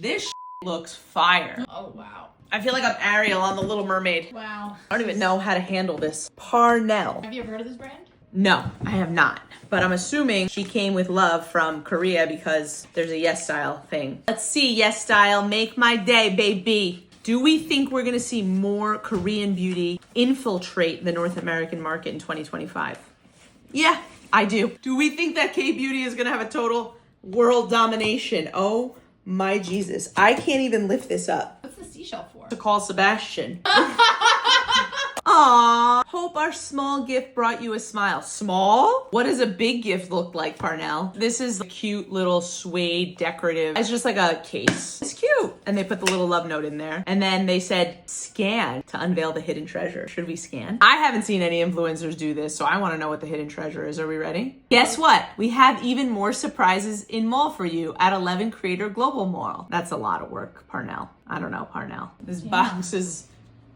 This looks fire. Oh, wow. I feel like I'm Ariel on The Little Mermaid. Wow. I don't even know how to handle this. Parnell. Have you ever heard of this brand? No, I have not. But I'm assuming she came with love from Korea because there's a Yes Style thing. Let's see, Yes Style, make my day, baby. Do we think we're gonna see more Korean beauty infiltrate the North American market in 2025? Yeah, I do. Do we think that K-beauty is gonna have a total world domination? Oh my Jesus. I can't even lift this up. What's the seashell for? To call Sebastian. Aww. Hope our small gift brought you a smile. Small? What does a big gift look like, Parnell? This is a cute little suede decorative. It's just like a case. It's cute. And they put the little love note in there. And then they said, scan to unveil the hidden treasure. Should we scan? I haven't seen any influencers do this, so I want to know what the hidden treasure is. Are we ready? Guess what? We have even more surprises in mall for you at 11 Creator Global Mall. That's a lot of work, Parnell. I don't know, Parnell. This box is...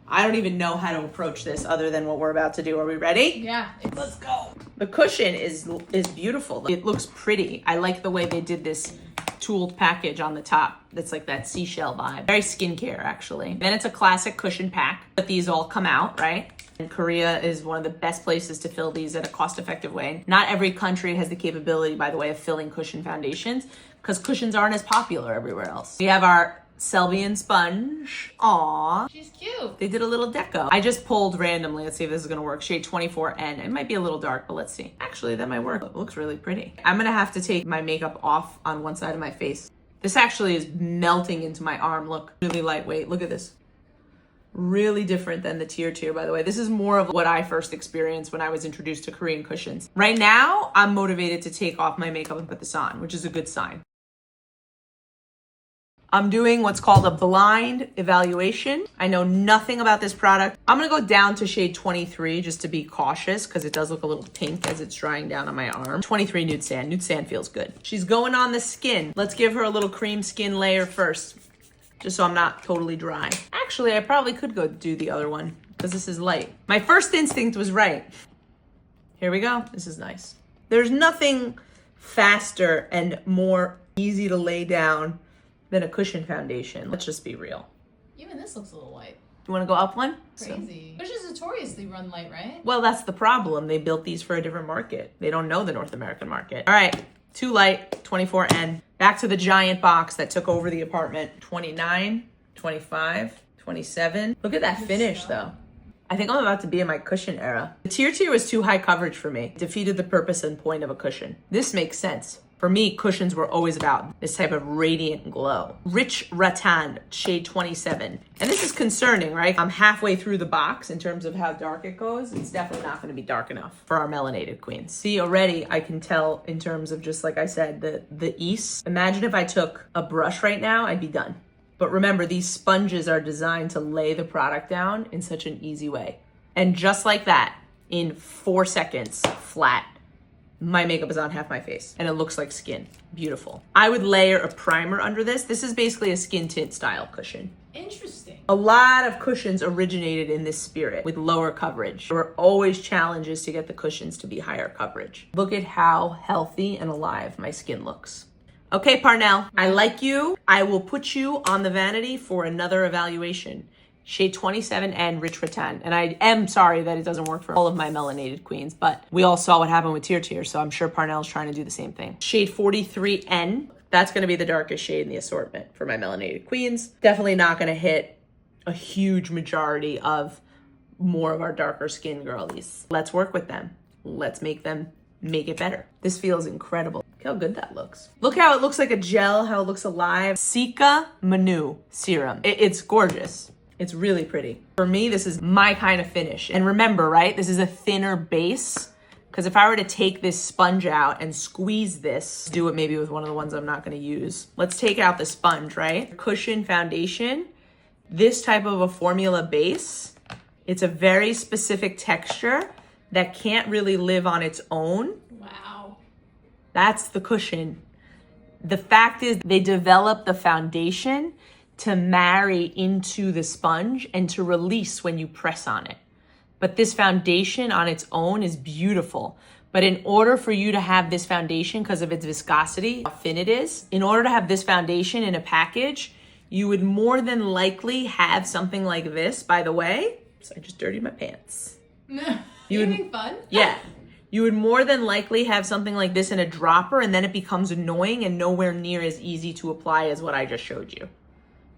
I don't even know how to approach this other than what we're about to do. Are we ready? Yeah. Let's go. The cushion is beautiful. It looks pretty. I like the way they did this tooled package on the top. That's like that seashell vibe. Very skincare, actually. Then it's a classic cushion pack, but these all come out, right? And Korea is one of the best places to fill these at a cost-effective way. Not every country has the capability, by the way, of filling cushion foundations because cushions aren't as popular everywhere else. We have our Selvian sponge. Aww. She's cute. They did a little deco. I just pulled randomly. Let's see if this is gonna work. Shade 24N. It might be a little dark, but let's see. Actually, that might work. It looks really pretty. I'm gonna have to take my makeup off on one side of my face. This actually is melting into my arm. Look, really lightweight. Look at this. Really different than the tier, by the way. This is more of what I first experienced when I was introduced to Korean cushions. Right now, I'm motivated to take off my makeup and put this on, which is a good sign. I'm doing what's called a blind evaluation. I know nothing about this product. I'm gonna go down to shade 23 just to be cautious because it does look a little pink as it's drying down on my arm. 23 Nude Sand. Nude Sand feels good. She's going on the skin. Let's give her a little cream skin layer first, just so I'm not totally dry. Actually, I probably could go do the other one because this is light. My first instinct was right. Here we go. This is nice. There's nothing faster and more easy to lay down than a cushion foundation. Let's just be real. Even this looks a little light. You want to go up one? Crazy. Cushions notoriously run light, right? Well, that's the problem. They built these for a different market. They don't know the North American market. All right, too light, 24N. Back to the giant box that took over the apartment. 29, 25, 27. Look at that finish though. I think I'm about to be in my cushion era. The tier was too high coverage for me. Defeated the purpose and point of a cushion. This makes sense. For me, cushions were always about this type of radiant glow. Rich Rattan, shade 27. And this is concerning, right? I'm halfway through the box in terms of how dark it goes. It's definitely not gonna be dark enough for our melanated queens. See, already I can tell in terms of just like I said, the ease. Imagine if I took a brush right now, I'd be done. But remember, these sponges are designed to lay the product down in such an easy way. And just like that, in 4 seconds, flat, my makeup is on half my face and it looks like skin. Beautiful. I would layer a primer under this. This is basically a skin tint style cushion. Interesting. A lot of cushions originated in this spirit with lower coverage. There were always challenges to get the cushions to be higher coverage. Look at how healthy and alive my skin looks. Okay, Parnell, I like you. I will put you on the vanity for another evaluation. Shade 27N, Rich Rattan. And I am sorry that it doesn't work for all of my melanated queens, but we all saw what happened with Tier, so I'm sure Parnell's trying to do the same thing. Shade 43N, that's gonna be the darkest shade in the assortment for my melanated queens. Definitely not gonna hit a huge majority of more of our darker skin girlies. Let's work with them. Let's make them make it better. This feels incredible. Look how good that looks. Look how it looks like a gel, how it looks alive. Cica Manu Serum. It's gorgeous. It's really pretty. For me, this is my kind of finish. And remember, right, this is a thinner base. Because if I were to take this sponge out and squeeze this, do it maybe with one of the ones I'm not gonna use. Let's take out the sponge, right? Cushion foundation, this type of a formula base, it's a very specific texture that can't really live on its own. Wow. That's the cushion. The fact is they develop the foundation to marry into the sponge and to release when you press on it. But this foundation on its own is beautiful. But in order for you to have this foundation, because of its viscosity, how thin it is, in order to have this foundation in a package, you would more than likely have something like this, by the way. So I just dirtied my pants. You having fun? Yeah. You would more than likely have something like this in a dropper, and then it becomes annoying and nowhere near as easy to apply as what I just showed you.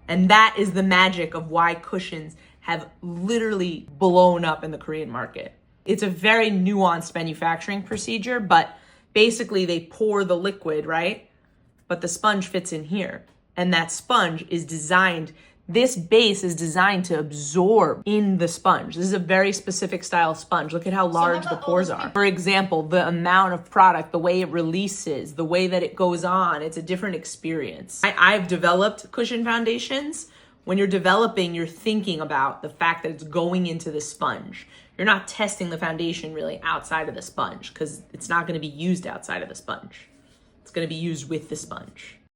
And that is the magic of why cushions have literally blown up in the Korean market. It's a very nuanced manufacturing procedure, but basically they pour the liquid, right? But the sponge fits in here. And that sponge is designed, this base is designed to absorb in the sponge. This is a very specific style sponge. Look at how large the pores are. For example, the amount of product, the way it releases, the way that it goes on, it's a different experience. I've developed cushion foundations. When you're developing, you're thinking about the fact that it's going into the sponge. You're not testing the foundation really outside of the sponge because it's not going to be used outside of the sponge. It's going to be used with the sponge.